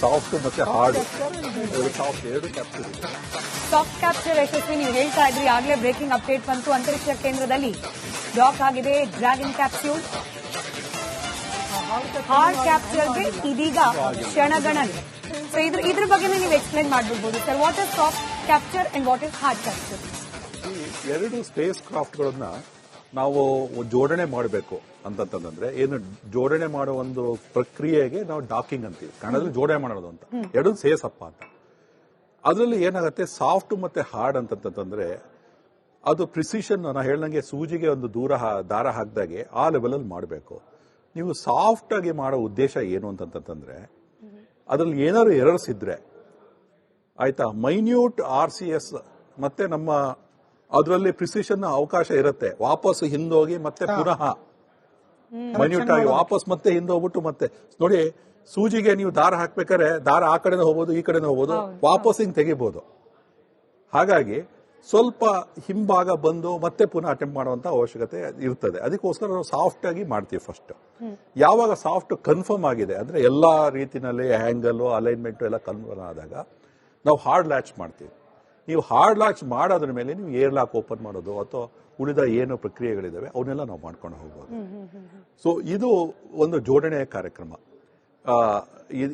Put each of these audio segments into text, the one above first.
Soft ಮತ್ತೆ hard soft ಎರಡು capture. Soft capture ಯಶಸ್ವಿ ನೀವು ಹೇಳ್ತಾ ಇದ್ರಿ, ಆಗಲೇ ಬ್ರೇಕಿಂಗ್ ಅಪ್ಡೇಟ್ ಬಂತು. ಅಂತರಿಕ್ಷ ಕೇಂದ್ರದಲ್ಲಿ ಡಾಕ್ ಆಗಿದೆ ಡ್ರ್ಯಾಗನ್ ಕ್ಯಾಪ್ಸ್ಯೂಲ್. ಹಾರ್ಡ್ ಕ್ಯಾಪ್ಚರ್ಗೆ ಇದೀಗ ಕ್ಷಣಗಣನೆ. ಸೊ ಇದ್ರ ಬಗ್ಗೆ ನೀವು ಎಕ್ಸ್ಪ್ಲೈನ್ ಮಾಡ್ಬಿಡ್ಬೋದು sir. What is soft capture and what is hard capture? ಎರಡು ಸ್ಪೇಸ್ ಕ್ರಾಫ್ಟ್ಗಳನ್ನ ನಾವು ಜೋಡಣೆ ಮಾಡಬೇಕು ಅಂತಂತಂದ್ರೆ, ಏನು ಜೋಡಣೆ ಮಾಡೋ ಒಂದು ಪ್ರಕ್ರಿಯೆಗೆ ನಾವು ಡಾಕಿಂಗ್ ಅಂತೀವಿ, ಕನ್ನಡದಲ್ಲಿ ಜೋಡಣೆ ಮಾಡೋದು ಅಂತ. ಎರಡು ಸೇಸಪ್ಪ ಅಂತ. ಅದರಲ್ಲಿ ಏನಾಗುತ್ತೆ, ಸಾಫ್ಟ್ ಮತ್ತೆ ಹಾರ್ಡ್ ಅಂತಂತಂದ್ರೆ ಅದು ಪ್ರಿಸಿಷನ್, ನಾ ಹೇಳ್ದಂಗೆ ಸೂಜಿಗೆ ಒಂದು ದಾರ ಹಾಕಿದಾಗೆ ಆ ಲೆವೆಲ್ ಅಲ್ಲಿ ಮಾಡಬೇಕು. ನೀವು ಸಾಫ್ಟ್ ಆಗಿ ಮಾಡೋ ಉದ್ದೇಶ ಏನು ಅಂತಂತಂದ್ರೆ, ಅದ್ರಲ್ಲಿ ಏನಾದ್ರು ಎರರ್ಸ್ ಇದ್ರೆ ಆಯ್ತಾ, ಮೈನ್ಯೂಟ್ RCS ಮತ್ತೆ ನಮ್ಮ ಅದರಲ್ಲಿ ಪ್ರಿಸಿಷನ್ ಅವಕಾಶ ಇರುತ್ತೆ. ವಾಪಸ್ ಹಿಂದೋಗಿ ಮತ್ತೆ ಪುನಃ ಮೈನ್ಯೂಟ್ ಆಗಿ ವಾಪಸ್ ಮತ್ತೆ ಹಿಂದೋಗ್ಬಿಟ್ಟು ಮತ್ತೆ ನೋಡಿ, ಸೂಜಿಗೆ ನೀವು ದಾರ ಹಾಕ್ಬೇಕಾದ್ರೆ ದಾರ ಆ ಕಡೆನೇ ಹೋಗ್ಬೋದು, ಈ ಕಡೆನೇ ಹೋಗ್ಬೋದು, ವಾಪಸ್ ಹಿಂಗ್ ತೆಗಿಬಹುದು. ಹಾಗಾಗಿ ಸ್ವಲ್ಪ ಹಿಂಭಾಗ ಬಂದು ಮತ್ತೆ ಪುನಃ ಅಟೆಂಪ್ಟ್ ಮಾಡುವಂತ ಅವಶ್ಯಕತೆ ಇರ್ತದೆ. ಅದಕ್ಕೋಸ್ಕರ ನಾವು ಸಾಫ್ಟ್ ಆಗಿ ಮಾಡ್ತೀವಿ ಫಸ್ಟ್. ಯಾವಾಗ ಸಾಫ್ಟ್ ಕನ್ಫರ್ಮ್ ಆಗಿದೆ ಅಂದ್ರೆ ಎಲ್ಲಾ ರೀತಿನಲ್ಲಿ ಆಂಗಲ್ ಅಲೈನ್ಮೆಂಟ್ ಎಲ್ಲ ಕನ್ಫರ್ಮ್ ಆದಾಗ ನಾವು ಹಾರ್ಡ್ ಲ್ಯಾಚ್ ಮಾಡ್ತೀವಿ. ನೀವು ಹಾರ್ಡ್ ಲಾಂಚ್ ಮಾಡೋದ್ರ ಮೇಲೆ ನೀವು ಏರ್ ಲಾಕ್ ಓಪನ್ ಮಾಡೋದು ಅಥವಾ ಉಳಿದ ಏನು ಪ್ರಕ್ರಿಯೆಗಳಿದಾವೆ ಅವನ್ನೆಲ್ಲ ನಾವು ಮಾಡ್ಕೊಂಡು ಹೋಗ್ಬೋದು. ಸೊ ಇದು ಒಂದು ಜೋಡಣೆಯ ಕಾರ್ಯಕ್ರಮ.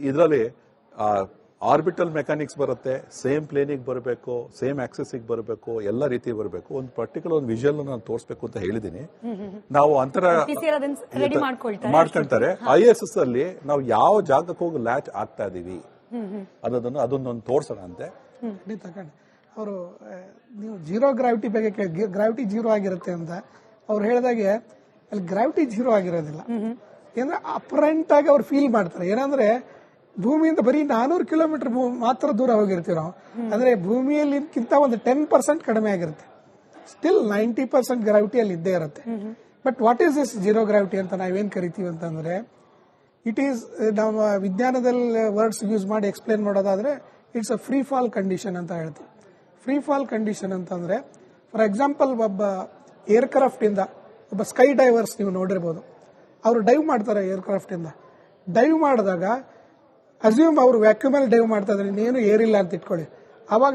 ಇದರಲ್ಲಿ ಆರ್ಬಿಟಲ್ ಮೆಕ್ಯಾನಿಕ್ಸ್ ಬರುತ್ತೆ, ಸೇಮ್ ಪ್ಲೇನಿಗೆ ಬರಬೇಕು, ಸೇಮ್ ಆಕ್ಸೆಸ್ಗೆ ಬರಬೇಕು, ಎಲ್ಲ ರೀತಿ ಬರಬೇಕು. ಒಂದು ಪರ್ಟಿಕ್ಯುಲರ್ ಒಂದು ವಿಜುವಲ್ ನಾನು ತೋರಿಸಬೇಕು ಅಂತ ಹೇಳಿದೀನಿ. ನಾವು ಅಂತರ ಮಾಡ್ಕೊಂತಾರೆ. ISS ಅಲ್ಲಿ ನಾವು ಯಾವ ಜಾಗಕ್ಕೆ ಹೋಗಿ ಲ್ಯಾಚ್ ಆಗ್ತಾ ಇದೀವಿ ಅನ್ನೋದನ್ನು ಅದನ್ನೊಂದು ತೋರ್ಸೋಣ ಅಂತೆ. ಅವರು ನೀವು ಜೀರೋ ಗ್ರಾವಿಟಿ ಬಗ್ಗೆ ಗ್ರಾವಿಟಿ ಜೀರೋ ಆಗಿರುತ್ತೆ ಅಂತ ಅವ್ರು ಹೇಳಿದಾಗೆ ಅಲ್ಲಿ ಗ್ರಾವಿಟಿ ಜೀರೋ ಆಗಿರೋದಿಲ್ಲ. ಏನಂದ್ರೆ ಅಪರೆಂಟ್ ಆಗಿ ಅವ್ರು ಫೀಲ್ ಮಾಡ್ತಾರೆ. ಏನಂದ್ರೆ ಭೂಮಿಯಿಂದ ಬರೀ 400 ಕಿಲೋಮೀಟರ್ ಮಾತ್ರ ದೂರ ಹೋಗಿರ್ತೀವಿ ನಾವು. ಅಂದ್ರೆ ಭೂಮಿಯಲ್ಲಿಕ್ಕಿಂತ ಒಂದು 10% ಕಡಿಮೆ ಆಗಿರುತ್ತೆ. ಸ್ಟಿಲ್ 90% ಗ್ರಾವಿಟಿ ಅಲ್ಲಿ ಇದ್ದೇ ಇರುತ್ತೆ. But what is this zero gravity ಅಂತ ನಾವೇನ್ ಕರಿತೀವಿ ಅಂತಂದ್ರೆ, ಇಟ್ ಈಸ್ ನಮ್ಮ ವಿಜ್ಞಾನದಲ್ಲಿ ವರ್ಡ್ಸ್ ಯೂಸ್ ಮಾಡಿ ಎಕ್ಸ್ಪ್ಲೇನ್ ಮಾಡೋದಾದ್ರೆ it's a free fall condition ಅಂತ ಹೇಳ್ತೀವಿ. ಫ್ರೀ ಫಾಲ್ ಕಂಡೀಷನ್ ಅಂತಂದ್ರೆ, ಫಾರ್ ಎಕ್ಸಾಂಪಲ್ ಒಬ್ಬ ಏರ್ಕ್ರಾಫ್ಟ್ ಇಂದ ಒಬ್ಬ ಸ್ಕೈ ಡೈವರ್ಸ್ ನೀವು ನೋಡಿರ್ಬೋದು, ಅವರು ಡೈವ್ ಮಾಡ್ತಾರೆ ಏರ್ಕ್ರಾಫ್ಟ್ ಇಂದ. ಡೈವ್ ಮಾಡಿದಾಗ ಅಸ್ಯೂಮ್ ಅವರು ವ್ಯಾಕ್ಯೂಮ್ ಅಲ್ಲಿ ಡೈವ್ ಮಾಡ್ತಾ ಇದ್ರೆ ಇನ್ನೇನು ಏರಿಲ್ಲ ಅಂತ ಇಟ್ಕೊಳ್ಳಿ, ಅವಾಗ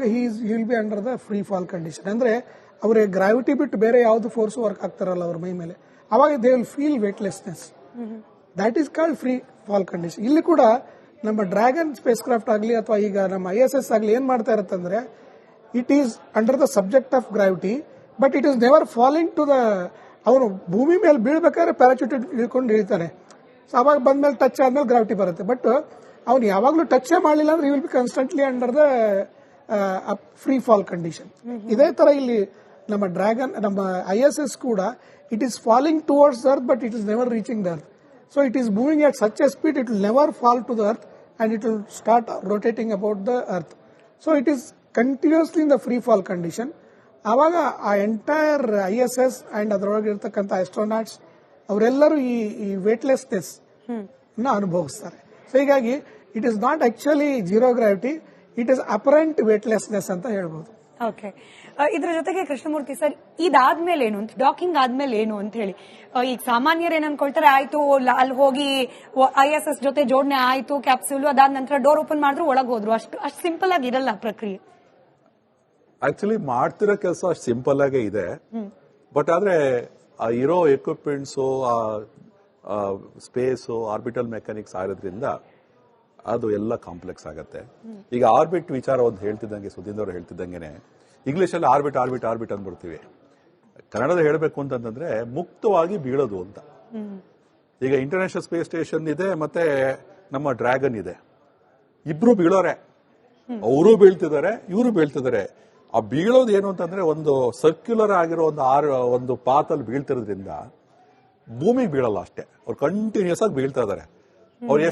will be under the free fall condition. ಅಂದ್ರೆ ಅವ್ರಿಗೆ ಗ್ರಾವಿಟಿ ಬಿಟ್ಟು ಬೇರೆ ಯಾವ್ದು ಫೋರ್ಸ್ ವರ್ಕ್ ಆಗ್ತಾರಲ್ಲ ಅವ್ರ ಮೈ ಮೇಲೆ, ಅವಾಗ they will feel weightlessness. That is called free fall condition. ಇಲ್ಲಿ ಕೂಡ ನಮ್ಮ ಡ್ರ್ಯಾಗನ್ ಸ್ಪೇಸ್ ಕ್ರಾಫ್ಟ್ ಆಗಲಿ ಅಥವಾ ಈಗ ನಮ್ಮ ISS ಆಗಲಿ ಏನ್ ಮಾಡ್ತಾ ಇರುತ್ತಂದ್ರೆ, it is under the subject of gravity but it is never falling to the, ಅವನು ಭೂಮಿ ಮೇಲೆ ಬೀಳ್ಬೇಕಾದ್ರೆ ಪ್ಯಾರಾಚೂಟ್ ಇಳ್ಕೊಂಡು ಇಳ್ತಾನೆ. ಸೊ ಅವಾಗ ಬಂದ್ಮೇಲೆ ಟಚ್ ಆದ್ಮೇಲೆ ಗ್ರಾವಿಟಿ ಬರುತ್ತೆ. ಬಟ್ ಅವ್ನು ಯಾವಾಗ್ಲೂ ಟಚ್ ಮಾಡಲಿಲ್ಲ ಅಂದ್ರೆ will be constantly under the free fall condition. ಇದೇ ತರ ಇಲ್ಲಿ ನಮ್ಮ ಡ್ರ್ಯಾಗನ್ ನಮ್ಮ ISS ಕೂಡ it is falling towards earth but it is never reaching the earth. So it is moving at such a speed it will never fall to the earth and it will start rotating about the earth. So it is continuously in the free fall condition. ಆವಾಗ ಆ entire ISS and ಅದರೊಳಗೆ ಇರ್ತಕ್ಕಂಥ astronauts ಅವರೆಲ್ಲರೂ ಈ weightlessness ಅನುಭವಿಸ್ತಾರೆ. So ಹೀಗಾಗಿ it is not actually zero gravity, it is apparent weightlessness ಅಂತ ಹೇಳ್ಬೋದು. ಓಕೆ, ಇದ್ರ ಜೊತೆಗೆ ಕೃಷ್ಣಮೂರ್ತಿ ಸರ್, ಇದಾದ್ಮೇಲೆ ಏನು ಅಂತ, ಡಾಕಿಂಗ್ ಆದ್ಮೇಲೆ ಏನು ಅಂತ ಹೇಳಿ, ಈಗ ಸಾಮಾನ್ಯರು ಏನ್ ಅನ್ಕೊಳ್ತಾರೆ, ಆಯ್ತು ಅಲ್ಲಿ ಹೋಗಿ ISS ಜೊತೆ ಜೋಡಣೆ ಆಯ್ತು ಕ್ಯಾಪ್ಸೂಲ್, ಅದಾದ ನಂತರ ಡೋರ್ ಓಪನ್ ಮಾಡಿದ್ರು ಒಳಗೆ ಹೋದ್ರು, ಅಷ್ಟು ಸಿಂಪಲ್ ಆಗಿ ಇರಲ್ಲ ಪ್ರಕ್ರಿಯೆ. ಆಕ್ಚುಲಿ ಮಾಡ್ತಿರೋ ಕೆಲಸ ಅಷ್ಟು ಸಿಂಪಲ್ ಆಗೇ ಇದೆ. ಬಟ್ ಆದ್ರೆ ಆ ಇರೋ ಎಕ್ವಿಪ್ಮೆಂಟ್ಸು, ಸ್ಪೇಸು, ಆರ್ಬಿಟಲ್ ಮೆಕ್ಯಾನಿಕ್ಸ್ ಆಗಿರೋದ್ರಿಂದ ಅದು ಎಲ್ಲ ಕಾಂಪ್ಲೆಕ್ಸ್ ಆಗತ್ತೆ. ಈಗ ಆರ್ಬಿಟ್ ವಿಚಾರ ಒಂದು ಹೇಳ್ತಿದ್ದಂಗೆ, ಸುಧೀಂದ್ರ ಹೇಳ್ತಿದ್ದಂಗೆನೆ ಇಂಗ್ಲಿಷ್ ಅಲ್ಲಿ ಆರ್ಬಿಟ್ ಆರ್ಬಿಟ್ ಆರ್ಬಿಟ್ ಅಂದ್ಬಿಡ್ತೀವಿ. ಕನ್ನಡದ ಹೇಳಬೇಕು ಅಂತಂದ್ರೆ ಮುಕ್ತವಾಗಿ ಬೀಳೋದು ಅಂತ. ಈಗ ಇಂಟರ್ನ್ಯಾಷನಲ್ ಸ್ಪೇಸ್ ಸ್ಟೇಷನ್ ಇದೆ, ಮತ್ತೆ ನಮ್ಮ ಡ್ರ್ಯಾಗನ್ ಇದೆ, ಇಬ್ರು ಬೀಳೋರೆ, ಅವರು ಬೀಳ್ತಿದ್ದಾರೆ, ಇವರು ಬೀಳ್ತಿದ್ದಾರೆ. ಆ ಬೀಳೋದು ಏನು ಅಂತಂದ್ರೆ ಒಂದು ಸರ್ಕ್ಯುಲರ್ ಆಗಿರೋ ಒಂದು ಪಾತಲ್ಲಿ ಬೀಳ್ತಿರೋದ್ರಿಂದ ಭೂಮಿಗೆ ಬೀಳಲ್ಲ ಅಷ್ಟೇ, ಅವ್ರು ಕಂಟಿನ್ಯೂಸ್ ಆಗಿ ಬೀಳ್ತಾ ಇದಾರೆ. ಅವ್ರು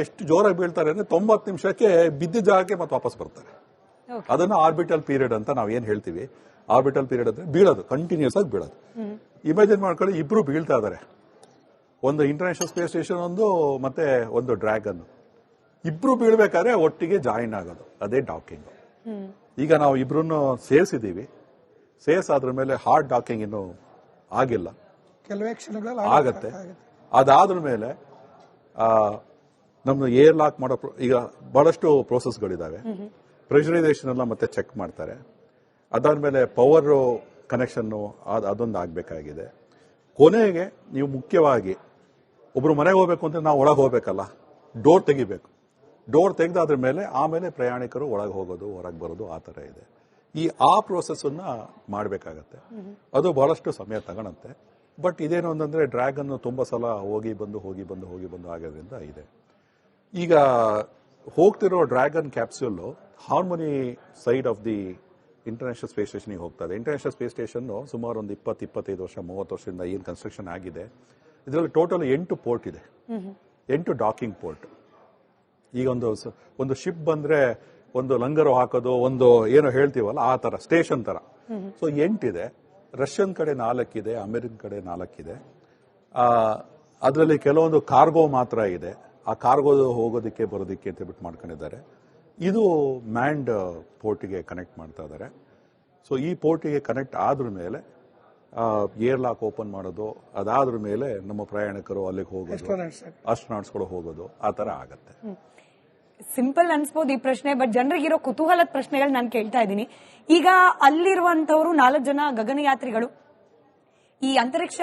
ಎಷ್ಟು ಜೋರಾಗಿ ಬೀಳ್ತಾರೆ ಅಂದ್ರೆ 90 ನಿಮಿಷಕ್ಕೆ ಬಿದ್ದ ಜಾಗಕ್ಕೆ ಮತ್ತೆ ವಾಪಸ್ ಬರ್ತಾರೆ. ಅದನ್ನ ಆರ್ಬಿಟಲ್ ಪೀರಿಯಡ್ ಅಂತ ನಾವ್ ಏನ್ ಹೇಳ್ತೀವಿ. ಆರ್ಬಿಟಲ್ ಪೀರಿಯಡ್ ಅಂದ್ರೆ ಬೀಳೋದು, ಕಂಟಿನ್ಯೂಸ್ ಆಗಿ ಬೀಳೋದು. ಇಮ್ಯಾಜಿನ್ ಮಾಡ್ಕೊಳ್ಳಿ, ಇಬ್ರು ಬೀಳ್ತಾ ಇದಾರೆ, ಒಂದು ಇಂಟರ್ನ್ಯಾಷನಲ್ ಸ್ಪೇಸ್ ಸ್ಟೇಷನ್ ಒಂದು ಮತ್ತೆ ಒಂದು ಡ್ರ್ಯಾಗನ್, ಇಬ್ರು ಬೀಳ್ಬೇಕಾದ್ರೆ ಒಟ್ಟಿಗೆ ಜಾಯಿನ್ ಆಗೋದು, ಅದೇ ಡಾಕಿಂಗ್. ಈಗ ನಾವು ಇಬ್ರು ಸೇರಿಸಿದೀವಿ, ಸೇರ್ಸಾದ್ರ ಮೇಲೆ ಹಾರ್ಡ್ ಡಾಕಿಂಗ್ ಇನ್ನು ಆಗಿಲ್ಲ, ಕೆಲವೇ ಕ್ಷಣಗಳಲ್ಲಿ ಆಗತ್ತೆ. ಅದಾದ್ರ ಮೇಲೆ ನಮ್ದು ಏರ್ ಲಾಕ್ ಮಾಡೋ ಈಗ ಬಹಳಷ್ಟು ಪ್ರೋಸೆಸ್ಗಳಿದಾವೆ. ಪ್ರೆಷರೈಸೇಷನ್ ಎಲ್ಲ ಮತ್ತೆ ಚೆಕ್ ಮಾಡ್ತಾರೆ. ಅದಾದ್ಮೇಲೆ ಪವರ್ ಕನೆಕ್ಷನ್ ಅದೊಂದು ಆಗ್ಬೇಕಾಗಿದೆ. ಕೊನೆಗೆ ನೀವು ಮುಖ್ಯವಾಗಿ ಒಬ್ರು ಮನೆಗೆ ಹೋಗ್ಬೇಕು ಅಂದ್ರೆ ನಾವು ಒಳಗೆ ಹೋಗ್ಬೇಕಲ್ಲ, ಡೋರ್ ತೆಗಿಬೇಕು. ಡೋರ್ ತೆಗೆದಾದ್ರ ಮೇಲೆ ಆಮೇಲೆ ಪ್ರಯಾಣಿಕರು ಒಳಗೆ ಹೋಗೋದು ಹೊರಗೆ ಬರೋದು ಆ ತರ ಇದೆ. ಆ ಪ್ರೋಸೆಸ್ ಅನ್ನ ಮಾಡಬೇಕಾಗತ್ತೆ. ಅದು ಬಹಳಷ್ಟು ಸಮಯ ತಗೊಳತ್ತೆ. ಬಟ್ ಇದೇನು ಅಂತಂದ್ರೆ ಡ್ರ್ಯಾಗನ್ ತುಂಬಾ ಸಲ ಹೋಗಿ ಬಂದು ಆಗೋದ್ರಿಂದ ಇದೆ. ಈಗ ಹೋಗ್ತಿರೋ Dragon capsule Harmony side of the international space ಸ್ಟೇಷನ್ಗೆ ಹೋಗ್ತದೆ. ಇಂಟರ್ನ್ಯಾಷನಲ್ ಸ್ಪೇಸ್ ಸ್ಟೇಷನ್ ಸುಮಾರು ಒಂದು 20-25 ವರ್ಷ 30 ವರ್ಷದಿಂದ ಏನು ಕನ್ಸ್ಟ್ರಕ್ಷನ್ ಆಗಿದೆ. ಇದರಲ್ಲಿ ಟೋಟಲ್ 8 ಪೋರ್ಟ್ ಇದೆ, 8 ಡಾಕಿಂಗ್ ಪೋರ್ಟ್. ಈಗ ಒಂದು ಶಿಪ್ ಬಂದ್ರೆ ಒಂದು ಲಂಗರು ಹಾಕೋದು, ಒಂದು ಏನೋ ಹೇಳ್ತೀವಲ್ಲ ಆ ತರ ಸ್ಟೇಷನ್ ತರ. ಸೊ 8 ಇದೆ. ರಷ್ಯನ್ ಕಡೆ 4 ಇದೆ, ಅಮೆರಿಕನ್ ಕಡೆ 4 ಇದೆ. ಅದರಲ್ಲಿ ಕೆಲವೊಂದು ಕಾರ್ಗೋ ಮಾತ್ರ ಇದೆ. ಆ ಕಾರ್ಗೋ ಹೋಗೋದಕ್ಕೆ ಬರೋದಕ್ಕೆ ಅಂತ ಬಿಟ್ಟು ಮಾಡ್ಕೊಂಡಿದ್ದಾರೆ. ಇದು ಮ್ಯಾಂಡ್ ಪೋರ್ಟಿಗೆ ಕನೆಕ್ಟ್ ಮಾಡ್ತಾ ಇದ್ದಾರೆ. ಸೊ ಈ ಪೋರ್ಟಿಗೆ ಕನೆಕ್ಟ್ ಆದ್ರ ಮೇಲೆ ಏರ್ ಲಾಕ್ ಓಪನ್ ಮಾಡೋದು, ಅದಾದ್ರ ಮೇಲೆ ನಮ್ಮ ಪ್ರಯಾಣಿಕರು ಅಲ್ಲಿಗೆ ಹೋಗೋದು, ಆಸ್ಟ್ರೋನಾಟ್ಸ್ಗಳು ಹೋಗೋದು ಆ ತರ ಆಗತ್ತೆ. ಸಿಂಪಲ್ ಅನ್ಸ್ಬೋದು ಈ ಪ್ರಶ್ನೆ, ಬಟ್ ಜನರಿಗಿರೋ ಕುತೂಹಲದ ಪ್ರಶ್ನೆಗಳು ನಾನು ಕೇಳ್ತಾ ಇದ್ದೀನಿ. ಈಗ ಅಲ್ಲಿರುವಂತವರು 4 ಜನ ಗಗನಯಾತ್ರಿಗಳು ಈ ಅಂತರಿಕ್ಷ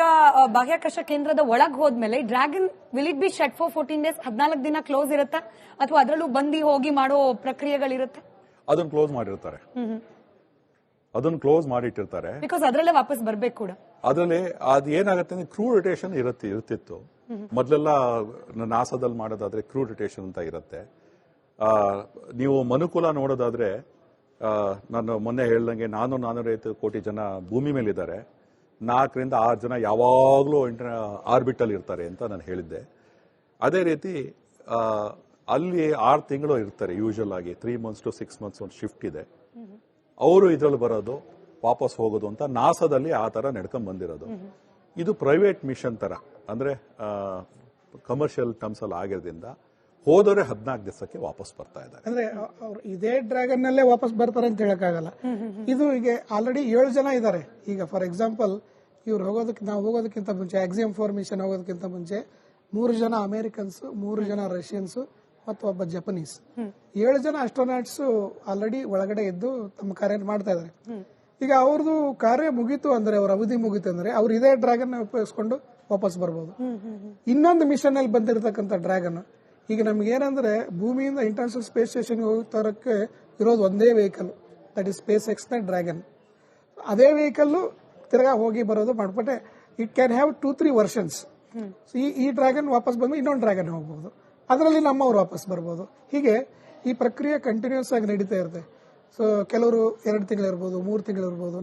ಬಾಹ್ಯಾಕಾಶ ಕೇಂದ್ರದ ಒಳಗ್ ಹೋದ್ಮೇಲೆ dragon will it be shut for 14 days, 14 ದಿನ ಕ್ಲೋಸ್ ಇರುತ್ತಾ ಅಥವಾ ಅದರಲ್ಲೂ ಬಂದು ಹೋಗಿ ಮಾಡೋ ಪ್ರಕ್ರಿಯೆಗಳಿರುತ್ತೆ? ಅದನ್ನ ಕ್ಲೋಸ್ ಮಾಡಿರ್ತಾರೆ. ಅದನ್ನ ಕ್ಲೋಸ್ ಮಾಡಿಟ್ಟಿರ್ತಾರೆ. ಬಿಕಾಸ್ ಅದರಲ್ಲೇ ವಾಪಸ್ ಬರ್ಬೇಕು ಕೂಡ. ಅದರಲ್ಲಿ ಅದು ಏನಾಗುತ್ತೆ ಅಂದ್ರೆ ಕ್ರೂ ರೊಟೇಷನ್ ಇರ್ತಿತ್ತು ಮೊದಲೆಲ್ಲ. ನಾಸಾದಲ್ಲಿ ಮಾಡೋದಾದ್ರೆ ಕ್ರೂ ರೊಟೇಷನ್ ಅಂತ ಇರುತ್ತೆ. ನೀವು ಮನುಕುಲ ನೋಡೋದಾದ್ರೆ ನಾನು ಮೊನ್ನೆ ಹೇಳ್ದಂಗೆ 450 ಕೋಟಿ ಜನ ಭೂಮಿ ಮೇಲಿದ್ದಾರೆ. 4ರಿಂದ 6 ಜನ ಯಾವಾಗಲೂ ಆರ್ಬಿಟಲ್ ಇರ್ತಾರೆ ಅಂತ ನಾನು ಹೇಳಿದ್ದೆ. ಅದೇ ರೀತಿ ಅಲ್ಲಿ 6 ತಿಂಗಳು ಇರ್ತಾರೆ ಯೂಶುವಲ್ ಆಗಿ. 3 months to 6 months ಒಂದು ಶಿಫ್ಟ್ ಇದೆ. ಅವರು ಇದ್ರಲ್ಲಿ ಬರೋದು ವಾಪಸ್ ಹೋಗೋದು ಅಂತ ನಾಸಾದಲ್ಲಿ ಆ ತರ ನಡ್ಕೊಂಡ್ ಬಂದಿರೋದು. ಇದು ಪ್ರೈವೇಟ್ ಮಿಷನ್ ತರ, ಅಂದ್ರೆ ಕಮರ್ಷಿಯಲ್ ಟರ್ಮ್ಸ್ ಅಲ್ಲಿ ಆಗಿರೋದ್ರಿಂದ ಹೋದವರೆ 14 ದಿವಸಕ್ಕೆ ವಾಪಸ್ ಬರ್ತಾ ಇದ್ದಾರೆ. ಅಂದ್ರೆ ಅವ್ರು ಇದೇ ಡ್ರ್ಯಾಗನ್ ನಲ್ಲೇ ವಾಪಸ್ ಬರ್ತಾರೆ ಅಂತ ಹೇಳಕ್ಕಾಗಲ್ಲ. ಇದು ಈಗ ಆಲ್ರೆಡಿ 7 ಜನ ಇದ್ದಾರೆ. ಈಗ ಫಾರ್ ಎಕ್ಸಾಂಪಲ್ ಇವ್ರು ನಾವು ಹೋಗೋದಕ್ಕಿಂತ ಮುಂಚೆ ಆಕ್ಸಿಯಮ್ 4 ಮಿಷನ್ ಹೋಗೋದಕ್ಕಿಂತ ಮುಂಚೆ 3 ಜನ ಅಮೆರಿಕನ್ಸ್, 3 ಜನ ರಷ್ಯನ್ಸ್ ಮತ್ತು ಒಬ್ಬ ಜಪನೀಸ್, 7 ಜನ ಆಸ್ಟ್ರೋನಾಟ್ಸ್ ಆಲ್ರೆಡಿ ಒಳಗಡೆ ಇದ್ದು ತಮ್ಮ ಕಾರ್ಯ ಮಾಡ್ತಾ ಇದ್ದಾರೆ. ಈಗ ಅವ್ರದ್ದು ಕಾರ್ಯ ಮುಗೀತು ಅಂದ್ರೆ, ಅವ್ರ ಅವಧಿ ಮುಗೀತು ಅಂದ್ರೆ ಅವ್ರು ಇದೇ ಡ್ರ್ಯಾಗನ್ ಉಪಯೋಗಿಸ್ಕೊಂಡು ವಾಪಸ್ ಬರ್ಬೋದು. ಇನ್ನೊಂದು ಮಿಷನ್ ಅಲ್ಲಿ ಬಂದಿರತಕ್ಕಂಥ ಡ್ರ್ಯಾಗನ್ ಈಗ ನಮ್ಗೆ ಏನಂದ್ರೆ ಭೂಮಿಯಿಂದ ಇಂಟರ್ನ್ಯಾಷನಲ್ ಸ್ಪೇಸ್ ಸ್ಟೇಷನ್ ಹೋಗ್ತಾರಕ್ಕೆ ಇರೋದು ಒಂದೇ vehicle, that is space X ನ ಡ್ರ್ಯಾಗನ್. ಅದೇ ವೆಹಿಕಲ್ ತಿರ್ಗಾ ಹೋಗಿ ಬರೋದು ಮಾಡ್ಬಿಟ್ಟೆ. It can have 2-3 versions. ಈ ಡ್ರ್ಯಾಗನ್ ವಾಪಸ್ ಬಂದು ಇನ್ನೊಂದು ಡ್ರ್ಯಾಗನ್ ಹೋಗ್ಬಹುದು, ಅದರಲ್ಲಿ ನಮ್ಮವ್ರು ವಾಪಸ್ ಬರ್ಬೋದು. ಹೀಗೆ ಈ ಪ್ರಕ್ರಿಯೆ ಕಂಟಿನ್ಯೂಸ್ ಆಗಿ ನಡೀತಾ ಇರುತ್ತೆ. ಸೊ ಕೆಲವರು 2 ತಿಂಗಳಿರ್ಬೋದು, 3 ತಿಂಗಳಿರ್ಬೋದು.